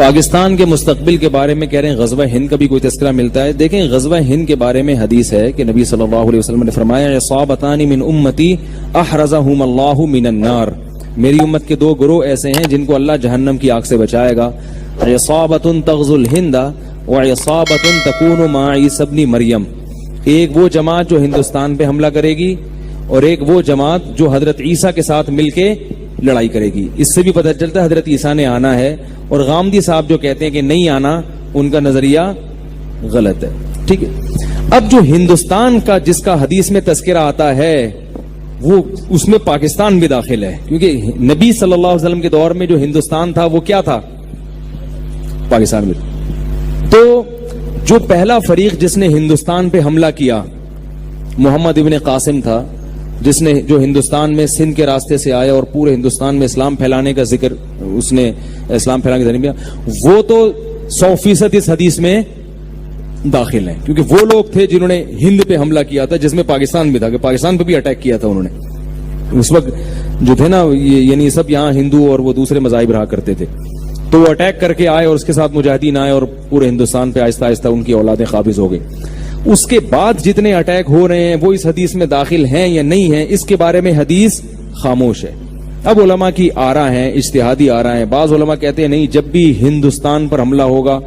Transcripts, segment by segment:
پاکستان کے مستقبل کے بارے میں کہہ رہے ہیں غزوہ ہند کا بھی کوئی تذکرہ ملتا ہے. دیکھیں غزوہ ہند کے بارے میں حدیث ہے کہ نبی صلی اللہ علیہ وسلم نے فرمایا عصابتان من امتی احرزہم اللہ من النار, میری امت کے دو گروہ ایسے ہیں جن کو اللہ جہنم کی آگ سے بچائے گا. عصابۃ تغزو الہند وعصابۃ تکون مع عیسی ابن مریم, ایک وہ جماعت جو ہندوستان پہ حملہ کرے گی اور ایک وہ جماعت جو حضرت عیسیٰ کے ساتھ مل کے لڑائی کرے گی. اس سے بھی پتہ چلتا ہے حضرت عیسیٰ نے آنا ہے, اور غامدی صاحب جو کہتے ہیں کہ نہیں آنا, ان کا نظریہ غلط ہے. ٹھیک ہے. اب جو ہندوستان کا جس کا حدیث میں تذکرہ آتا ہے وہ اس میں پاکستان بھی داخل ہے, کیونکہ نبی صلی اللہ علیہ وسلم کے دور میں جو ہندوستان تھا وہ کیا تھا؟ پاکستان میں. تو جو پہلا فریق جس نے ہندوستان پہ حملہ کیا محمد ابن قاسم تھا, جس نے جو ہندوستان میں سندھ کے راستے سے آیا اور پورے ہندوستان میں اسلام پھیلانے کا ذکر, اس نے اسلام پھیلانے کا ذریعہ, وہ تو 100% اس حدیث میں داخل ہیں, کیونکہ وہ لوگ تھے جنہوں نے ہند پہ حملہ کیا تھا, جس میں پاکستان بھی تھا, کہ پاکستان پہ بھی اٹیک کیا تھا انہوں نے. اس وقت جو تھے نا یعنی سب یہاں ہندو اور وہ دوسرے مذاہب رہا کرتے تھے, تو وہ اٹیک کر کے آئے اور اس کے ساتھ مجاہدین آئے اور پورے ہندوستان پہ آہستہ آہستہ ان کی اولادیں قابض ہو گئی. اس کے بعد جتنے اٹیک ہو رہے ہیں وہ اس حدیث میں داخل ہیں یا نہیں ہیں, اس کے بارے میں حدیث خاموش ہے. اب علماء کی آراء ہیں, اجتہادی آراء ہیں. بعض علماء کہتے ہیں نہیں, جب بھی ہندوستان پر حملہ ہوگا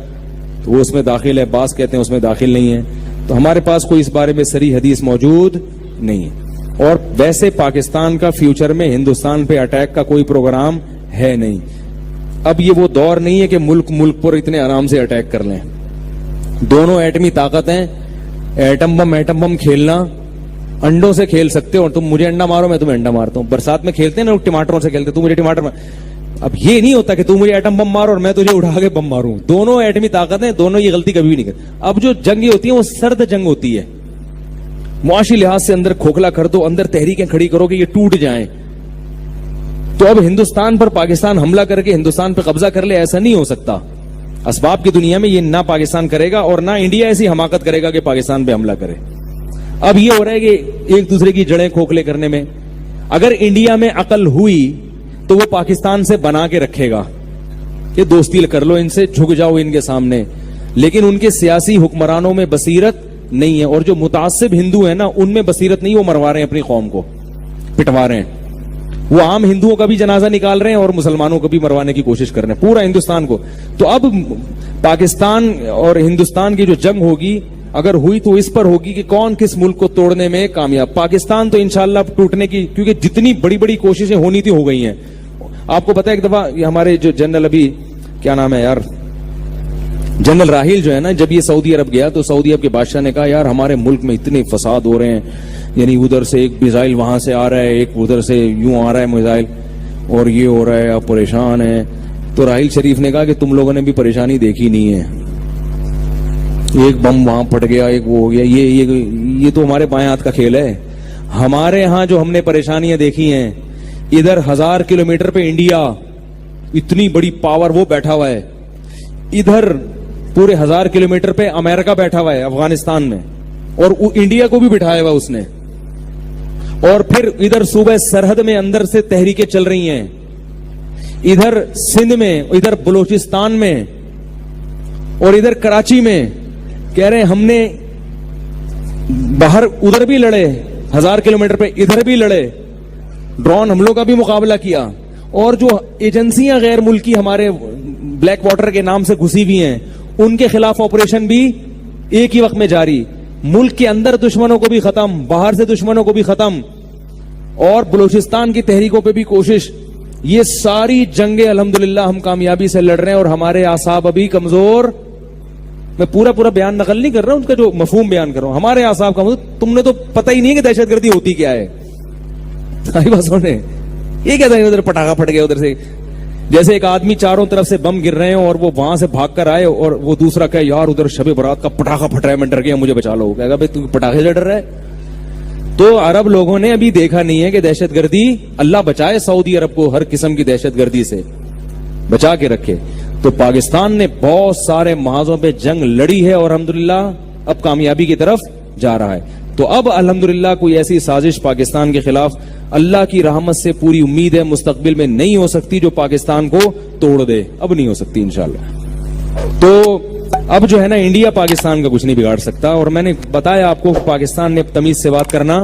تو وہ اس میں داخل ہے, بعض کہتے ہیں اس میں داخل نہیں ہے. تو ہمارے پاس کوئی اس بارے میں صریح حدیث موجود نہیں ہے. اور ویسے پاکستان کا فیوچر میں ہندوستان پہ اٹیک کا کوئی پروگرام ہے نہیں. اب یہ وہ دور نہیں ہے کہ ملک پر اتنے آرام سے اٹیک کر لیں. دونوں ایٹمی طاقت ہیں, ایٹم بم کھیلنا, انڈوں سے کھیل سکتے ہو, تم مجھے انڈا مارو میں تمہیں انڈا مارتا ہوں. برسات میں کھیلتے ہیں نا ٹماٹروں سے کھیلتے, تم مجھے ٹماٹر مار. اب یہ نہیں ہوتا کہ تم مجھے ایٹم بم مارو اور میں تجھے اٹھا کے بم ماروں. دونوں ایٹمی طاقت ہیں, دونوں یہ غلطی کبھی بھی نہیں کرتے. اب جو جنگ ہوتی ہے وہ سرد جنگ ہوتی ہے, معاشی لحاظ سے اندر کھوکھلا کر دو, اندر تحریکیں کھڑی کرو کہ یہ ٹوٹ جائیں. تو اب ہندوستان پر پاکستان حملہ کر کے ہندوستان پہ قبضہ کر لے, ایسا نہیں ہو سکتا. اسباب کی دنیا میں یہ نہ پاکستان کرے گا اور نہ انڈیا ایسی حماقت کرے گا کہ پاکستان پہ حملہ کرے. اب یہ ہو رہا ہے کہ ایک دوسرے کی جڑیں کھوکھلے کرنے میں. اگر انڈیا میں عقل ہوئی تو وہ پاکستان سے بنا کے رکھے گا کہ دوستی کر لو ان سے, جھک جاؤ ان کے سامنے. لیکن ان کے سیاسی حکمرانوں میں بصیرت نہیں ہے, اور جو متعصب ہندو ہیں نا ان میں بصیرت نہیں, وہ مروا رہے ہیں اپنی قوم کو, پٹوا رہے ہیں. وہ عام ہندوؤں کا بھی جنازہ نکال رہے ہیں اور مسلمانوں کو بھی مروانے کی کوشش کر رہے ہیں, پورا ہندوستان کو. تو اب پاکستان اور ہندوستان کی جو جنگ ہوگی اگر ہوئی تو اس پر ہوگی کہ کون کس ملک کو توڑنے میں کامیاب. پاکستان تو انشاءاللہ اب ٹوٹنے کی, کیونکہ جتنی بڑی بڑی کوششیں ہونی تھی ہو گئی ہیں. آپ کو پتا ہے ایک دفعہ ہمارے جو جنرل, ابھی کیا نام ہے یار, جنرل راحیل جو ہے نا, جب یہ سعودی عرب گیا تو سعودی عرب کے بادشاہ نے کہا یار ہمارے ملک میں اتنے فساد ہو رہے ہیں, یعنی ادھر سے ایک میزائل وہاں سے آ رہا ہے, ایک ادھر سے یوں آ رہا ہے میزائل, اور یہ ہو رہا ہے, آپ پریشان ہیں. تو راحیل شریف نے کہا کہ تم لوگوں نے بھی پریشانی دیکھی نہیں ہے, ایک بم وہاں پھٹ گیا, ایک وہ ہو گیا, یہ تو ہمارے بائیں ہاتھ کا کھیل ہے. ہمارے ہاں جو ہم نے پریشانیاں دیکھی ہیں, ادھر 1000 کلومیٹر پہ انڈیا اتنی بڑی پاور وہ بیٹھا ہوا ہے, ادھر پورے 1000 کلومیٹر پہ امریکہ بیٹھا ہوا ہے افغانستان میں, اور انڈیا کو بھی بٹھایا ہوا اس نے. اور پھر ادھر صوبہ سرحد میں اندر سے تحریکیں چل رہی ہیں, ادھر سندھ میں, ادھر بلوچستان میں اور ادھر کراچی میں. کہہ رہے ہیں ہم نے باہر ادھر بھی لڑے 1000 کلومیٹر پہ, ادھر بھی لڑے, ڈرون حملوں کا بھی مقابلہ کیا. اور جو ایجنسیاں غیر ملکی ہمارے بلیک واٹر کے نام سے گھسی ہوئی ہیں ان کے خلاف آپریشن بھی ایک ہی وقت میں جاری. ملک کے اندر دشمنوں کو بھی ختم, باہر سے دشمنوں کو بھی ختم, اور بلوچستان کی تحریکوں پہ بھی کوشش. یہ ساری جنگیں الحمدللہ ہم کامیابی سے لڑ رہے ہیں, اور ہمارے اعصاب ابھی کمزور. میں پورا بیان نقل نہیں کر رہا ہوں, ان کا جو مفہوم بیان کر رہا ہوں. ہمارے اعصاب کمزور, تم نے تو پتہ ہی نہیں ہے کہ دہشت گردی ہوتی کیا ہے. یہ کہتا ہے ادھر پٹاخہ پھٹ گیا ادھر سے, جیسے ایک آدمی چاروں طرف سے بم گر رہے ہیں اور وہ وہاں سے بھاگ کر آئے اور وہ دوسرا کہے یار ادھر شب برات کا پٹاخہ پھٹ رہا ہے, میں ڈر گیا, مجھے بچا لو. کہے گا بھائی تو پٹاخے سے ڈر رہا ہے. تو عرب لوگوں نے ابھی دیکھا نہیں ہے کہ دہشت گردی, اللہ بچائے سعودی عرب کو ہر قسم کی دہشت گردی سے بچا کے رکھے. تو پاکستان نے بہت سارے محاذوں پہ جنگ لڑی ہے اور الحمدللہ اب کامیابی کی طرف جا رہا ہے. تو اب الحمدللہ کوئی ایسی سازش پاکستان کے خلاف اللہ کی رحمت سے پوری امید ہے مستقبل میں نہیں ہو سکتی جو پاکستان کو توڑ دے. اب نہیں ہو سکتی انشاءاللہ. تو اب جو ہے نا انڈیا پاکستان کا کچھ نہیں بگاڑ سکتا. اور میں نے بتایا آپ کو پاکستان نے تمیز سے بات کرنا.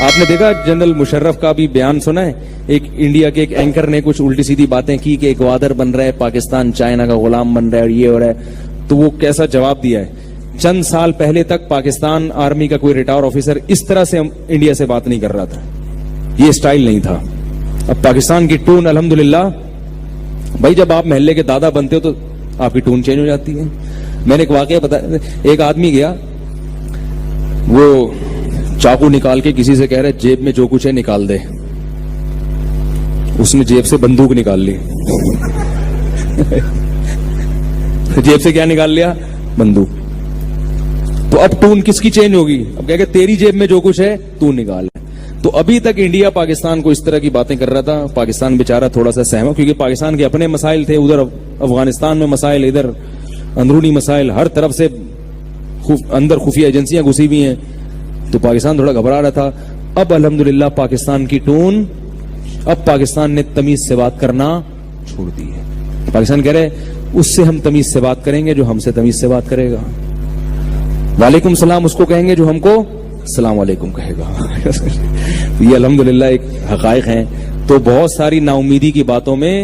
آپ نے دیکھا جنرل مشرف کا بھی بیان سنا ہے, ایک انڈیا کے ایک اینکر نے کچھ الٹی سیدھی باتیں کی کہ ایک وادر بن رہا ہے, پاکستان چائنا کا غلام بن رہا ہے اور یہ ہو رہا ہے. تو وہ کیسا جواب دیا ہے. چند سال پہلے تک پاکستان آرمی کا کوئی ریٹائر آفیسر اس طرح سے انڈیا سے بات نہیں کر رہا تھا, یہ اسٹائل نہیں تھا. اب پاکستان کی ٹون الحمدللہ, بھائی جب آپ محلے کے دادا بنتے ہو تو آپ کی ٹون چینج ہو جاتی ہے. میں نے ایک واقعہ بتایا, ایک آدمی گیا, وہ چاقو نکال کے کسی سے کہہ رہے جیب میں جو کچھ ہے نکال دے. اس نے جیب سے بندوق نکال لی. جیب سے کیا نکال لیا؟ بندوق. تو اب ٹون کس کی چینج ہوگی؟ اب کہہ کہ تیری جیب میں جو کچھ ہے تو نکال. تو ابھی تک انڈیا پاکستان کو اس طرح کی باتیں کر رہا تھا. پاکستان بیچارہ تھوڑا سا سہما, کیونکہ پاکستان کے اپنے مسائل تھے, ادھر افغانستان میں مسائل, ادھر اندرونی مسائل, ہر طرف سے اندر خفیہ ایجنسیاں گھسی ہوئی ہیں. تو پاکستان تھوڑا گھبرا رہا تھا. اب الحمدللہ پاکستان کی ٹون, اب پاکستان نے تمیز سے بات کرنا چھوڑ دی ہے. پاکستان کہہ رہے اس سے ہم تمیز سے بات کریں گے جو ہم سے تمیز سے بات کرے گا. وعلیکم السلام اس کو کہیں گے جو ہم کو السلام علیکم کہے گا. یہ الحمدللہ ایک حقائق ہیں. تو بہت ساری نا امیدی کی باتوں میں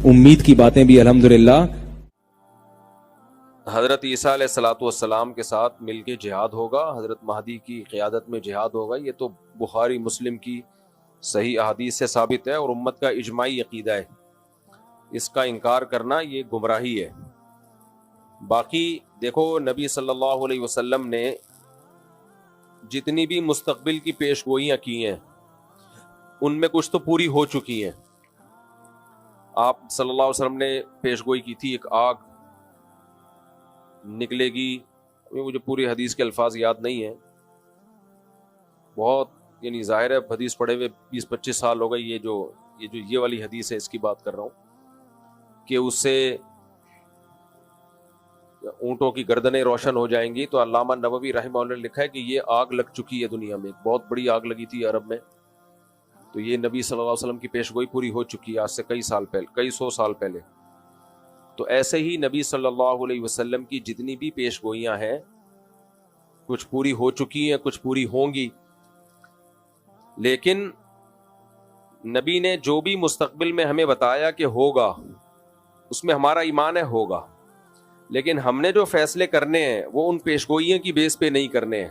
امید کی باتیں بھی الحمدللہ. حضرت عیسیٰ علیہ الصلوۃ والسلام کے ساتھ مل کے جہاد ہوگا, حضرت مہدی کی قیادت میں جہاد ہوگا. یہ تو بخاری مسلم کی صحیح احادیث سے ثابت ہے اور امت کا اجماعی عقیدہ ہے. اس کا انکار کرنا یہ گمراہی ہے. باقی دیکھو نبی صلی اللہ علیہ وسلم نے جتنی بھی مستقبل کی پیش گوئیاں کی ہیں ان میں کچھ تو پوری ہو چکی ہیں. آپ صلی اللہ علیہ وسلم نے پیش گوئی کی تھی ایک آگ نکلے گی. مجھے پوری حدیث کے الفاظ یاد نہیں ہیں, بہت یعنی ظاہر ہے حدیث پڑھے ہوئے 20-25 سال ہو گئے. یہ والی حدیث ہے اس کی بات کر رہا ہوں کہ اس سے اونٹوں کی گردنیں روشن ہو جائیں گی. تو علامہ نووی رحمہ اللہ نے لکھا ہے کہ یہ آگ لگ چکی ہے دنیا میں, ایک بہت بڑی آگ لگی تھی عرب میں. تو یہ نبی صلی اللہ علیہ وسلم کی پیش گوئی پوری ہو چکی ہے آج سے کئی سو سال پہلے. تو ایسے ہی نبی صلی اللہ علیہ وسلم کی جتنی بھی پیش گوئیاں ہیں کچھ پوری ہو چکی ہیں, کچھ پوری ہوں گی. لیکن نبی نے جو بھی مستقبل میں ہمیں بتایا کہ ہوگا اس میں ہمارا ایمان ہے ہوگا. لیکن ہم نے جو فیصلے کرنے ہیں وہ ان پیشگوئیوں کی بیس پہ نہیں کرنے ہیں.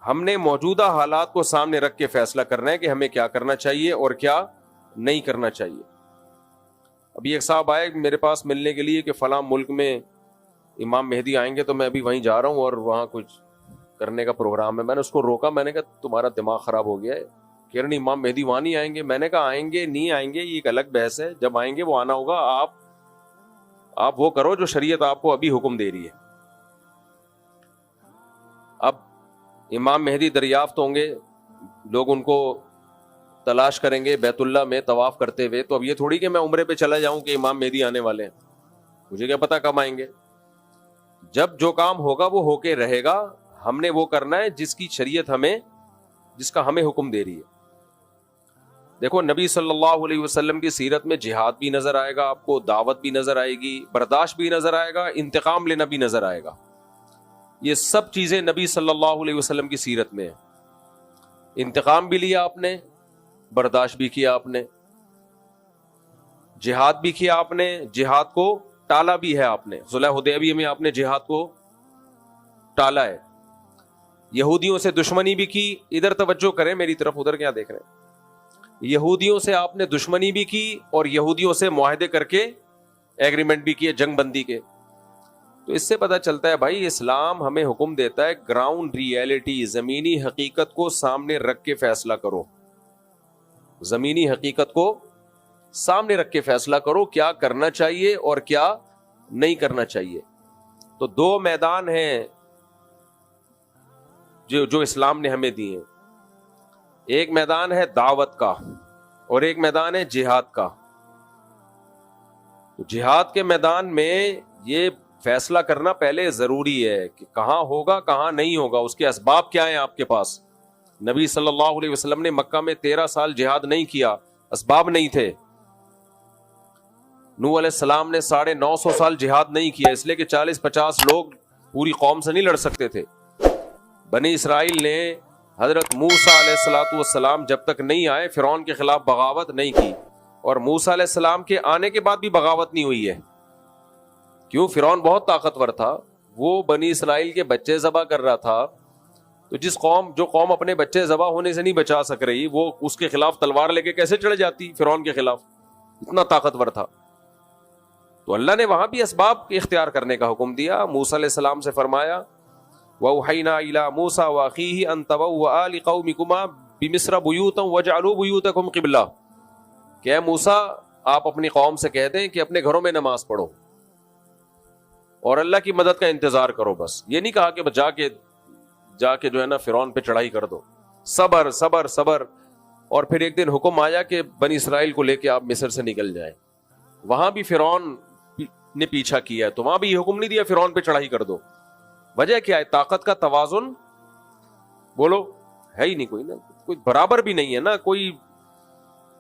ہم نے موجودہ حالات کو سامنے رکھ کے فیصلہ کرنا ہے کہ ہمیں کیا کرنا چاہیے اور کیا نہیں کرنا چاہیے. ابھی ایک صاحب آئے میرے پاس ملنے کے لیے کہ فلاں ملک میں امام مہدی آئیں گے, تو میں ابھی وہیں جا رہا ہوں اور وہاں کچھ کرنے کا پروگرام ہے. میں نے اس کو روکا, میں نے کہا تمہارا دماغ خراب ہو گیا ہے, کہہ رہے امام مہدی وہاں نہیں آئیں گے. میں نے کہا آئیں گے نہیں آئیں گے یہ ایک الگ بحث ہے, جب آئیں گے وہ آنا ہوگا. آپ وہ کرو جو شریعت آپ کو ابھی حکم دے رہی ہے. اب امام مہدی دریافت ہوں گے, لوگ ان کو تلاش کریں گے بیت اللہ میں طواف کرتے ہوئے. تو اب یہ تھوڑی کہ میں عمرے پہ چلا جاؤں کہ امام مہدی آنے والے ہیں, مجھے کیا پتا کب آئیں گے. جب جو کام ہوگا وہ ہو کے رہے گا. ہم نے وہ کرنا ہے جس کی شریعت جس کا ہمیں حکم دے رہی ہے. دیکھو نبی صلی اللہ علیہ وسلم کی سیرت میں جہاد بھی نظر آئے گا آپ کو, دعوت بھی نظر آئے گی, برداشت بھی نظر آئے گا, انتقام لینا بھی نظر آئے گا. یہ سب چیزیں نبی صلی اللہ علیہ وسلم کی سیرت میں ہیں. انتقام بھی لیا آپ نے, برداشت بھی کیا آپ نے, جہاد بھی کیا آپ نے, جہاد کو ٹالا بھی ہے آپ نے. صلح حدیبیہ میں آپ نے جہاد کو ٹالا ہے. یہودیوں سے دشمنی بھی کی. ادھر توجہ کریں میری طرف, ادھر کیا دیکھ رہے ہیں. یہودیوں سے آپ نے دشمنی بھی کی اور یہودیوں سے معاہدے کر کے ایگریمنٹ بھی کیے جنگ بندی کے. تو اس سے پتہ چلتا ہے بھائی اسلام ہمیں حکم دیتا ہے گراؤنڈ ریئلٹی, زمینی حقیقت کو سامنے رکھ کے فیصلہ کرو. زمینی حقیقت کو سامنے رکھ کے فیصلہ کرو کیا کرنا چاہیے اور کیا نہیں کرنا چاہیے. تو دو میدان ہیں جو اسلام نے ہمیں دی ہیں. ایک میدان ہے دعوت کا اور ایک میدان ہے جہاد کا. تو جہاد کے میدان میں یہ فیصلہ کرنا پہلے ضروری ہے کہ کہاں ہوگا کہاں نہیں ہوگا, اس کے اسباب کیا ہیں آپ کے پاس. نبی صلی اللہ علیہ وسلم نے مکہ میں 13 سال جہاد نہیں کیا, اسباب نہیں تھے. نوح علیہ السلام نے 950 سال جہاد نہیں کیا، اس لیے کہ 40-50 لوگ پوری قوم سے نہیں لڑ سکتے تھے۔ بنی اسرائیل نے حضرت موسیٰ علیہ السلام جب تک نہیں آئے فرعون کے خلاف بغاوت نہیں کی، اور موسیٰ علیہ السلام کے آنے کے بعد بھی بغاوت نہیں ہوئی ہے۔ کیوں؟ فرعون بہت طاقتور تھا، وہ بنی اسرائیل کے بچے ذبح کر رہا تھا، تو جو قوم اپنے بچے ذبح ہونے سے نہیں بچا سک رہی، وہ اس کے خلاف تلوار لے کے کیسے چڑھ جاتی فرعون کے خلاف؟ اتنا طاقتور تھا۔ تو اللہ نے وہاں بھی اسباب اختیار کرنے کا حکم دیا۔ موسیٰ علیہ السلام سے فرمایا وَأَوْحَيْنَا إِلَىٰ مُوسَىٰ وَأَخِيهِ أَن تَبَوَّآ لِقَوْمِكُمَا بِمِصْرَ بُيُوتًا وَاجْعَلُوا بُيُوتَكُمْ قِبْلَةً، کہ اے موسیٰ آپ اپنی قوم سے کہہ دیں کہ اپنے گھروں میں نماز پڑھو اور اللہ کی مدد کا انتظار کرو۔ بس یہ نہیں کہا کہ جا کے جو ہے نا فرعون پہ چڑھائی کر دو، صبر صبر صبر۔ اور پھر ایک دن حکم آیا کہ بنی اسرائیل کو لے کے آپ مصر سے نکل جائیں، وہاں بھی فرعون نے پیچھا کیا ہے، تو وہاں بھی یہ حکم نہیں دیا فرعون پہ چڑھائی کر دو۔ وجہ کیا ہے؟ طاقت کا توازن بولو ہے ہی نہیں، کوئی برابر بھی نہیں ہے نا، کوئی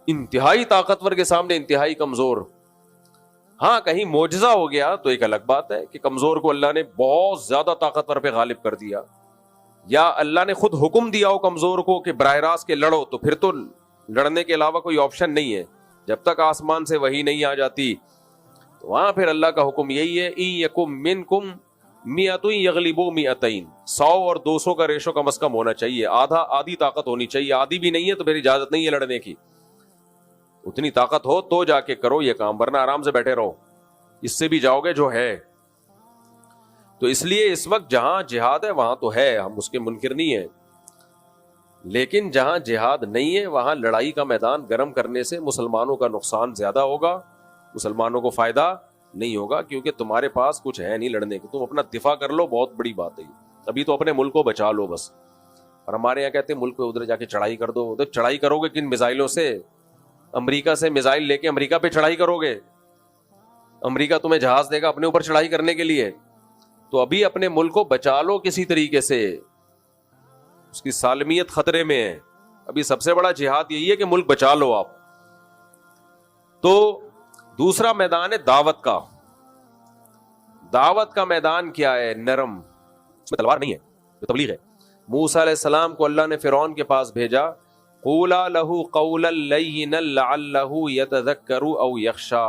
انتہائی طاقتور کے سامنے انتہائی کمزور۔ ہاں کہیں معجزہ ہو گیا تو ایک الگ بات ہے کہ کمزور کو اللہ نے بہت زیادہ طاقتور پہ غالب کر دیا، یا اللہ نے خود حکم دیا ہو کمزور کو کہ براہ راست کے لڑو، تو پھر تو لڑنے کے علاوہ کوئی آپشن نہیں ہے۔ جب تک آسمان سے وحی نہیں آ جاتی تو وہاں پھر اللہ کا حکم یہی ہے اِن یکم منکم مئۃ یغلبوا مئتین، 100 اور 200 کا ریشو کم از کم ہونا چاہیے، آدھی طاقت ہونی چاہیے۔ آدھی بھی نہیں ہے تو پھر اجازت نہیں ہے لڑنے کی، اتنی طاقت ہو تو جا کے کرو یہ کام، ورنہ آرام سے بیٹھے رہو، اس سے بھی جاؤ گے جو ہے۔ تو اس لیے اس وقت جہاں جہاد ہے وہاں تو ہے، ہم اس کے منکر نہیں ہیں، لیکن جہاں جہاد نہیں ہے وہاں لڑائی کا میدان گرم کرنے سے مسلمانوں کا نقصان زیادہ ہوگا، مسلمانوں کو فائدہ نہیں ہوگا، کیونکہ تمہارے پاس کچھ ہے نہیں لڑنے کو، تم اپنا دفاع کر لو، بہت بڑی بات ہے۔ ابھی تو اپنے ملک کو بچا لو بس، اور ہمارے یہاں کہتے ہیں ملک پہ ادھر جا کے چڑھائی کر دو۔ ادھر چڑھائی کرو گے کن میزائلوں سے؟ امریکہ سے میزائل لے کے امریکہ پہ چڑھائی کرو گے؟ امریکہ تمہیں جہاز دے گا اپنے اوپر چڑھائی کرنے کے لیے؟ تو ابھی اپنے ملک کو بچا لو کسی طریقے سے، اس کی سالمیت خطرے میں ہے۔ ابھی سب سے بڑا جہاد یہی ہے کہ ملک بچا لو آپ۔ تو دوسرا میدان ہے دعوت کا۔ دعوت کا میدان کیا ہے؟ نرم، اس میں تلوار نہیں ہے، جو تبلیغ ہے۔ موسیٰ علیہ السلام کو اللہ نے فرعون کے پاس بھیجا، قولا لہ قولا لینا لعلہ یتذکر او یخشی،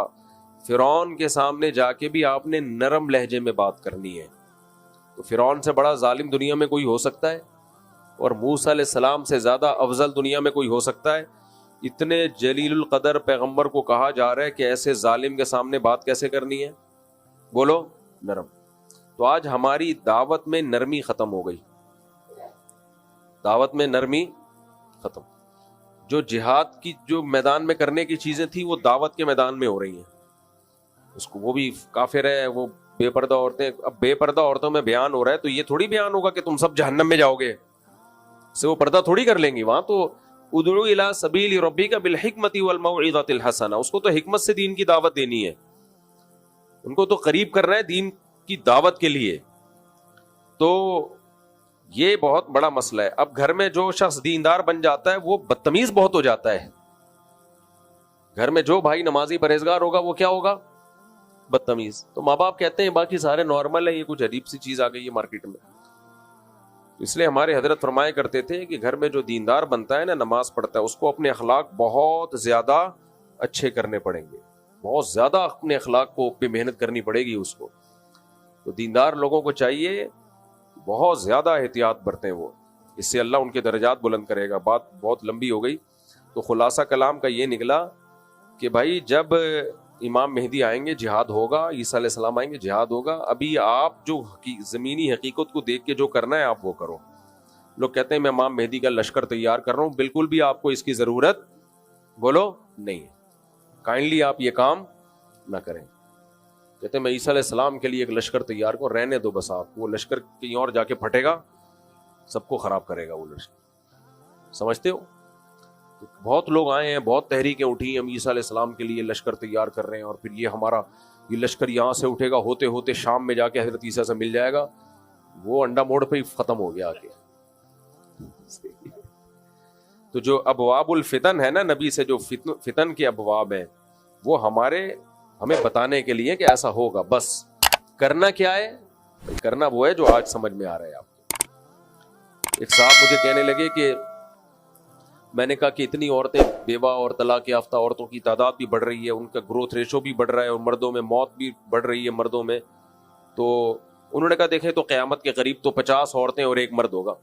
فرعون کے سامنے جا کے بھی آپ نے نرم لہجے میں بات کرنی ہے۔ تو فرعون سے بڑا ظالم دنیا میں کوئی ہو سکتا ہے؟ اور موسیٰ علیہ السلام سے زیادہ افضل دنیا میں کوئی ہو سکتا ہے؟ اتنے جلیل القدر پیغمبر کو کہا جا رہا ہے کہ ایسے ظالم کے سامنے بات کیسے کرنی ہے؟ بولو نرم۔ تو آج ہماری دعوت میں نرمی ختم ہو گئی، دعوت میں نرمی ختم۔ جو جہاد کی جو میدان میں کرنے کی چیزیں تھیں وہ دعوت کے میدان میں ہو رہی ہیں، اس کو وہ بھی کافر ہے، وہ بے پردہ عورتیں۔ اب بے پردہ عورتوں میں بیان ہو رہا ہے تو یہ تھوڑی بیان ہوگا کہ تم سب جہنم میں جاؤ گے، سے وہ پردہ تھوڑی کر لیں گی۔ وہاں تو ادعو الی سبیل ربک بالحکمۃ والموعظۃ الحسنہ، اس کو تو حکمت سے دین کی دعوت دینی ہے، ان کو تو قریب کرنا ہے دین کی دعوت کے لیے۔ تو یہ بہت بڑا مسئلہ ہے۔ اب گھر میں جو شخص دیندار بن جاتا ہے وہ بدتمیز بہت ہو جاتا ہے۔ گھر میں جو بھائی نمازی پرہیزگار ہوگا وہ کیا ہوگا؟ بدتمیز۔ تو ماں باپ کہتے ہیں باقی سارے نارمل ہیں، یہ کچھ عجیب سی چیز آ گئی ہے مارکیٹ میں۔ اس لیے ہمارے حضرت فرمایا کرتے تھے کہ گھر میں جو دیندار بنتا ہے نا، نماز پڑھتا ہے، اس کو اپنے اخلاق بہت زیادہ اچھے کرنے پڑیں گے، بہت زیادہ اپنے اخلاق کو پہ محنت کرنی پڑے گی اس کو۔ تو دیندار لوگوں کو چاہیے بہت زیادہ احتیاط برتیں، وہ اس سے اللہ ان کے درجات بلند کرے گا۔ بات بہت لمبی ہو گئی، تو خلاصہ کلام کا یہ نکلا کہ بھائی جب امام مہدی آئیں گے جہاد ہوگا، عیسیٰ علیہ السلام آئیں گے جہاد ہوگا۔ ابھی آپ جو زمینی حقیقت کو دیکھ کے جو کرنا ہے آپ وہ کرو۔ لوگ کہتے ہیں میں امام مہدی کا لشکر تیار کر رہا ہوں، بالکل بھی آپ کو اس کی ضرورت بولو نہیں ہے۔ کائنڈلی آپ یہ کام نہ کریں۔ کہتے ہیں میں عیسیٰ علیہ السلام کے لیے ایک لشکر تیار کروں، رہنے دو بس، آپ وہ لشکر کہیں اور جا کے پھٹے گا، سب کو خراب کرے گا وہ لشکر، سمجھتے ہو؟ بہت لوگ آئے ہیں، بہت تحریکیں اٹھی ہیں، ہم عیسیٰ علیہ السلام کے لیے لشکر تیار کر رہے ہیں، اور پھر یہ ہمارا یہ لشکر یہاں سے اٹھے گا، ہوتے ہوتے شام میں جا کے حضرت عیسیٰ سے مل جائے گا۔ وہ انڈا موڑ پہ ہی ختم ہو گیا آگے۔ تو جو ابواب الفتن ہے نا، نبی سے جو فتن کے ابواب ہیں، وہ ہمارے ہمیں بتانے کے لیے کہ ایسا ہوگا. بس کرنا کیا ہے؟ کرنا وہ ہے جو آج سمجھ میں آ رہا ہے آپ کو. ایک صاحب مجھے کہنے لگے کہ میں نے کہا کہ اتنی عورتیں بیوہ اور طلاق یافتہ عورتوں کی تعداد بھی بڑھ رہی ہے, ان کا گروتھ ریشو بھی بڑھ رہا ہے, اور مردوں میں موت بھی بڑھ رہی ہے مردوں میں. تو انہوں نے کہا دیکھیں تو قیامت کے قریب تو 50 عورتیں اور ایک مرد ہوگا,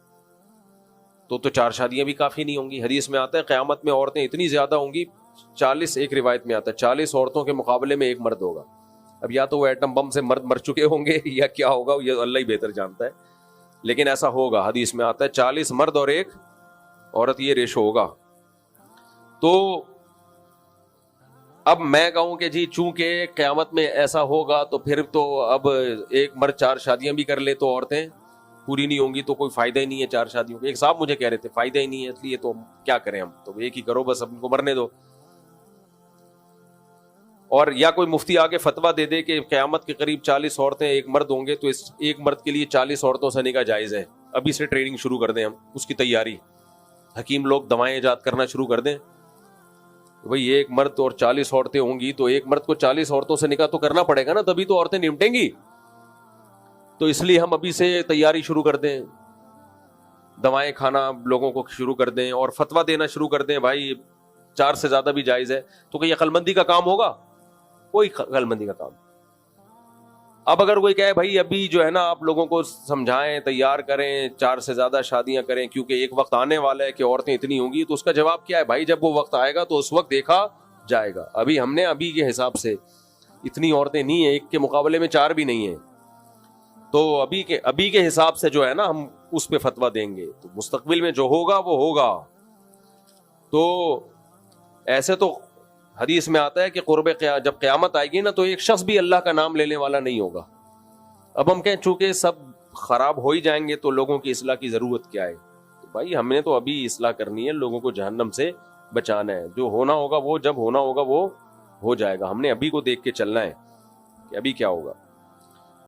تو 4 شادیاں بھی کافی نہیں ہوں گی. حدیث میں آتا ہے قیامت میں عورتیں اتنی زیادہ ہوں گی, 40, ایک روایت میں آتا ہے 40 عورتوں کے مقابلے میں ایک مرد ہوگا. اب یا تو وہ ایٹم بم سے مرد مر چکے ہوں گے یا کیا ہوگا, یہ اللہ ہی بہتر جانتا ہے, لیکن ایسا ہوگا. حدیث میں آتا ہے 40 مرد اور ایک عورت, یہ ریشو ہوگا. تو اب میں کہوں کہ جی چونکہ قیامت میں ایسا ہوگا تو پھر تو اب ایک مرد 4 شادیاں بھی کر لے تو عورتیں پوری نہیں ہوں گی, تو کوئی فائدہ ہی نہیں ہے 4 شادیوں کا. ایک صاحب مجھے کہہ رہے تھے فائدہ ہی نہیں ہے, اس لیے تو کیا کریں ہم, تو ایک ہی کرو بس, اب ان کو مرنے دو. اور یا کوئی مفتی آگے فتویٰ دے دے کہ قیامت کے قریب 40 عورتیں ایک مرد ہوں گے, تو اس ایک مرد کے لیے 40 عورتوں سے نکاح جائز ہے. ابھی سے ٹریننگ شروع کر دیں ہم, اس کی تیاری, حکیم لوگ دوائیں ایجاد کرنا شروع کر دیں. بھئی ایک مرد اور 40 عورتیں ہوں گی تو ایک مرد کو 40 عورتوں سے نکاح تو کرنا پڑے گا نا, تبھی تو عورتیں نمٹیں گی. تو اس لیے ہم ابھی سے تیاری شروع کر دیں, دوائیں کھانا لوگوں کو شروع کر دیں, اور فتویٰ دینا شروع کر دیں بھائی 4 سے زیادہ بھی جائز ہے. تو کہ یہ عقل مندی کا کام ہوگا؟ کوئی عقل مندی کا کام. اب اگر کوئی کہے بھائی ابھی جو ہے نا آپ لوگوں کو سمجھائیں, تیار کریں, 4 سے زیادہ شادیاں کریں کیونکہ ایک وقت آنے والا ہے کہ عورتیں اتنی ہوں گی, تو اس کا جواب کیا ہے بھائی, جب وہ وقت آئے گا تو اس وقت دیکھا جائے گا. ابھی ہم نے ابھی کے حساب سے اتنی عورتیں نہیں ہیں, ایک کے مقابلے میں 4 بھی نہیں ہیں, تو ابھی کے حساب سے جو ہے نا ہم اس پہ فتویٰ دیں گے. تو مستقبل میں جو ہوگا وہ ہوگا. تو ایسے تو حدیث میں آتا ہے کہ جب قیامت آئے گی نا تو ایک شخص بھی اللہ کا نام لینے والا نہیں ہوگا. اب ہم کہیں چونکہ سب خراب ہو ہی جائیں گے تو لوگوں کی اصلاح کی ضرورت کیا ہے؟ تو بھائی ہم نے تو ابھی اصلاح کرنی ہے, لوگوں کو جہنم سے بچانا ہے. جو ہونا ہوگا وہ جب ہونا ہوگا وہ ہو جائے گا. ہم نے ابھی کو دیکھ کے چلنا ہے کہ ابھی کیا ہوگا.